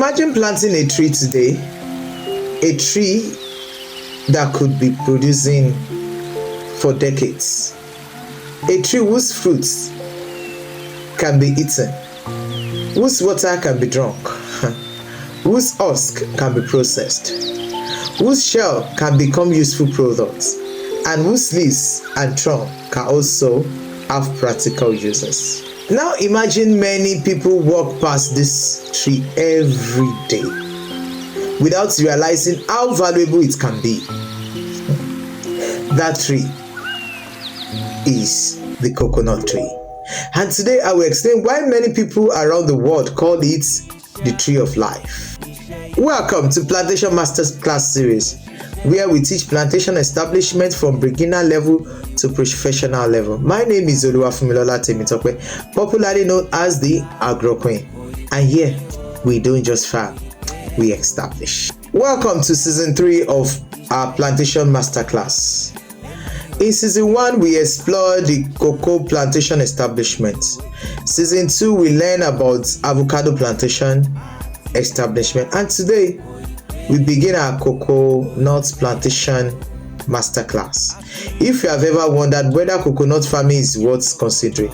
Imagine planting a tree today, a tree that could be producing for decades, a tree whose fruits can be eaten, whose water can be drunk, whose husk can be processed, whose shell can become useful products, and whose leaves and trunk can also have practical uses. Now imagine many people walk past this tree every day without realizing how valuable it can be. That tree is the coconut tree. And today I will explain why many people around the world call it the tree of life. Welcome to Plantation Masterclass series, where we teach plantation establishment from beginner level to professional level. My name is Oluwafunmilola Temitope, popularly known as the Agro Queen. And here, we don't just farm, we establish. Welcome to season 3 of our Plantation Masterclass. In season 1, we explore the cocoa plantation establishment. Season 2, we learn about avocado plantation establishment. And today, we begin our coconut plantation masterclass. If you have ever wondered whether coconut farming is worth considering,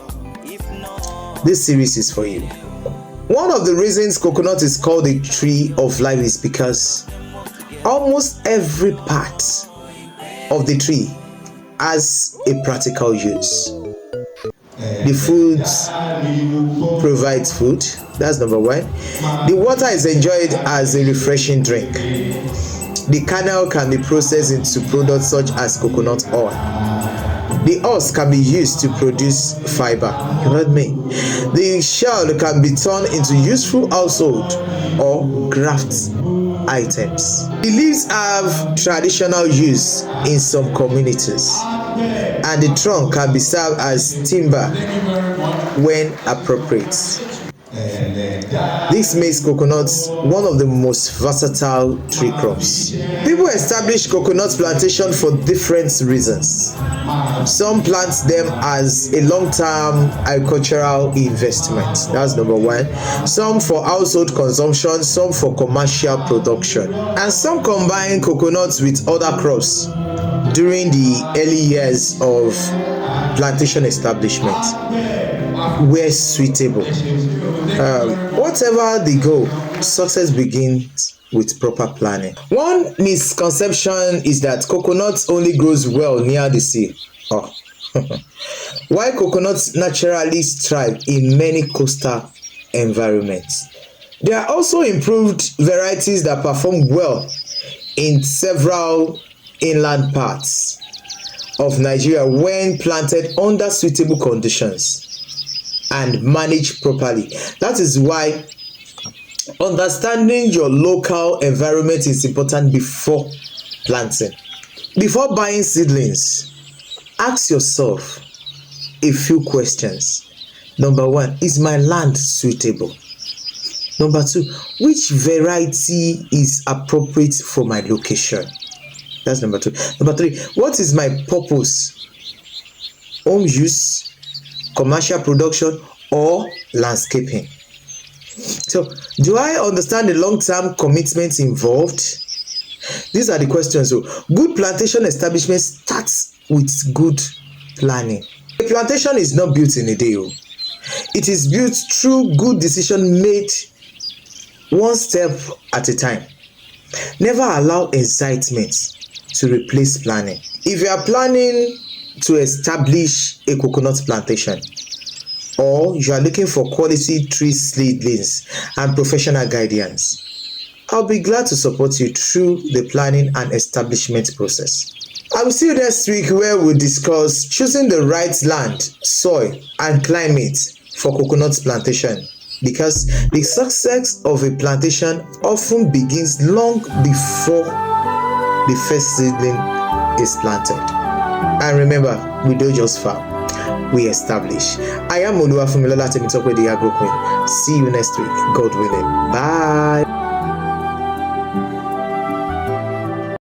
this series is for you. One of the reasons coconut is called the tree of life is because almost every part of the tree has a practical use. The foods provides food, that's number 1. The water is enjoyed as a refreshing drink. The kernel can be processed into products such as coconut oil. The husk can be used to produce fiber. You heard me? The shell can be turned into useful household or craft items. The leaves have traditional use in some communities, and the trunk can be served as timber when appropriate. This makes coconuts one of the most versatile tree crops. People establish coconut plantation for different reasons. Some plant them as a long-term agricultural investment. That's number 1. Some for household consumption, some for commercial production. And some combine coconuts with other crops during the early years of plantation establishment where suitable. Whatever the goal, success begins with proper planning. One misconception is that coconut only grows well near the sea. While coconuts naturally thrive in many coastal environments, there are also improved varieties that perform well in several inland parts of Nigeria when planted under suitable conditions and managed properly. That is why understanding your local environment is important before planting. Before buying seedlings, ask yourself a few questions. Number 1, is my land suitable? Number 2, which variety is appropriate for my location? That's number 2. Number 3, what is my purpose? Home use, commercial production, or landscaping? So, do I understand the long-term commitments involved? These are the questions. So, good plantation establishment starts with good planning. A plantation is not built in a day. It is built through good decision made one step at a time. Never allow excitement to replace planning. If you are planning to establish a coconut plantation, or you are looking for quality tree seedlings and professional guidance, I'll be glad to support you through the planning and establishment process. I will see you next week, where we'll discuss choosing the right land, soil, and climate for coconut plantation, because the success of a plantation often begins long before the first seedling is planted. And remember, we don't just farm, we establish. I am Oluwafunmilola Temitope, the Agro Queen. See you next week, God willing. Bye.